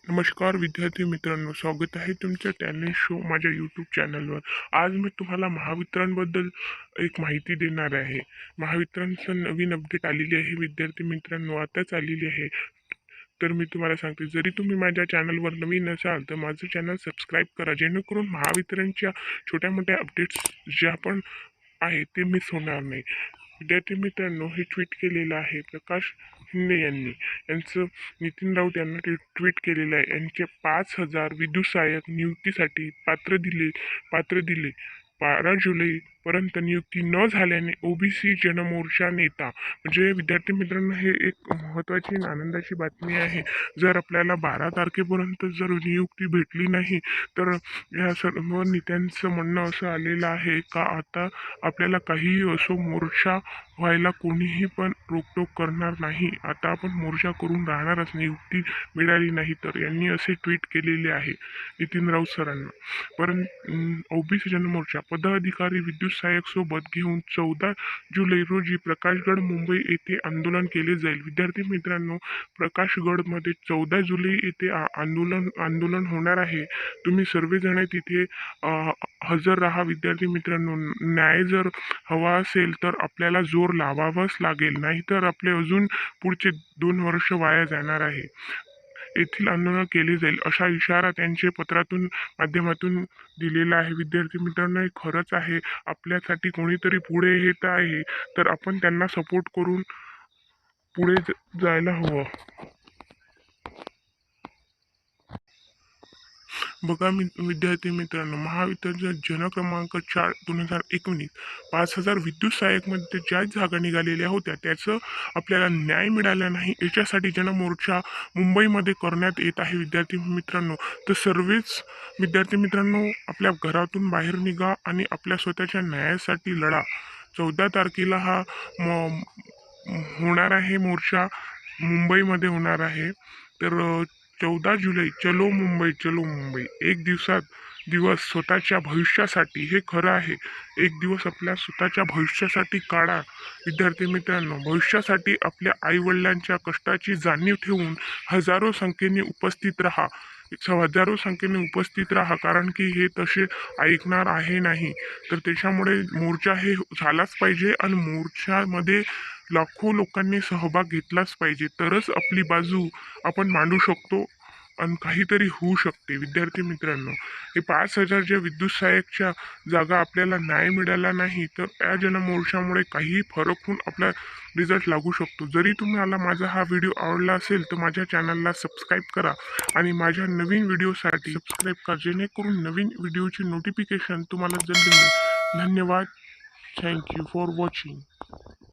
नमस्कार विद्यार्थी मित्रांनो, स्वागत आहे तुमच्या टॅलेंट शो माझ्या यूट्यूब चॅनलवर. आज मी तुम्हाला महावितरणबद्दल एक माहिती देणार आहे. महावितरणचं नवीन अपडेट आलेली आहे विद्यार्थी मित्रांनो, आताच आलेली आहे. तर मी तुम्हाला सांगते, जरी तुम्ही माझ्या चॅनलवर नवीन असाल तर माझं चॅनल सबस्क्राईब करा, जेणेकरून महावितरणच्या छोट्या मोठ्या अपडेट्स ज्या पण आहे ते मिस होणार नाही. विद्यार्थी मित्रांनो, हे ट्विट केलेलं आहे प्रकाश हिंदे यांनी. यांचं नितीन राऊत यांना ट्विट केलेलं आहे. यांचे 5,000 विद्युत सहाय्यक नियुक्तीसाठी पात्र दिले. 12 जुलैपर्यंत नियुक्ती न झाल्याने ओबीसी जनमोर्चा नेता, म्हणजे विद्यार्थी मित्रांनो हे एक महत्त्वाची आणि आनंदाची बातमी आहे. जर आपल्याला 12 तारखेपर्यंत जर नियुक्ती भेटली नाही तर या सर्व नेत्यांचं म्हणणं असं आलेलं आहे का आता आपल्याला काहीही असो मोर्चा व्हायला कोणीही पण रोकटोक करणार नाही. आता आपण मोर्चा करून राहणारच नियुक्ती मिळाली नाही तर. यांनी असे ट्विट केलेले आहे नितीन राऊत सरांना. ओबीसी जनमोर्चा पदाधिकारी विद्युत सहाय्यक सोबत घेऊन 14 जुलै रोजी प्रकाशगड मुंबई येथे आंदोलन केले जाईल. विद्यार्थी मित्रांनो, प्रकाशगडमध्ये 14 जुलै येथे आंदोलन होणार आहे. तुम्ही सर्वजण तिथे हजर राहा. विद्यार्थी मित्रांनो, न्याय जर हवा असेल तर आपल्याला जोर लावावाच लागेल, नाहीतर आपले अजून पुढचे 2 वर्ष वाया जाणार आहे. येथील आंदोलन केले जाईल असा इशारा त्यांच्या पत्रातून माध्यमातून दिलेला आहे. विद्यार्थी मित्रांनो, हे खरंच आहे. आपल्यासाठी कोणीतरी पुढे येत आहे तर आपण त्यांना सपोर्ट करून पुढे जायला हवं. बघा विद्यार्थी मित्रांनो, महावितरण जनक्रमांक 4/2019 5,000 विद्युत सहाय्यकमध्ये ज्या जागा निघालेल्या होत्या त्याचं आपल्याला न्याय मिळाला नाही, याच्यासाठी जनमोर्चा मुंबईमध्ये करण्यात येत आहे. विद्यार्थी मित्रांनो, तर सर्वच विद्यार्थी मित्रांनो, आपल्या घरातून बाहेर निघा आणि आपल्या स्वतःच्या न्यायासाठी लढा. 14 तारखेला हा होणार आहे मोर्चा, मुंबईमध्ये होणार आहे. तर 14 जुलै, चलो मुंबई चलो मुंबई. एक दिवस स्वतःच्या भविष्यासाठी, हे खरं आहे. एक दिवस आपल्या स्वतःच्या भविष्यासाठी काढा. विद्यार्थी मित्रांनो, भविष्यासाठी आपल्या आईवडिलांच्या कष्टाची जाणीव ठेवून हजारो संख्येने उपस्थित राहा, कारण की हे तसे ऐकणार आहे नाही. तर त्याच्यामुळे मोर्चा हे झालाच पाहिजे आणि मोर्चामध्ये लाखो लोकांनी सहभाग घेतलाच पाहिजे. तरच आपली बाजू आपण मांडू शकतो आणि काहीतरी होऊ शकते. विद्यार्थी मित्रांनो, हे 5,000 ज्या विद्युत सहाय्यकच्या जागा आपल्याला न्याय मिळाला नाही तर या जनमोर्चामुळे काही फरक होऊन आपला रिझल्ट लागू शकतो. जरी तुम्हाला माझा हा व्हिडिओ आवडला असेल तर माझ्या चॅनलला सबस्क्राईब करा आणि माझ्या नवीन व्हिडिओसाठी सबस्क्राईब करा, जेणेकरून नवीन व्हिडिओची नोटिफिकेशन तुम्हाला जल्दी मिळेल. धन्यवाद. Thank you for watching.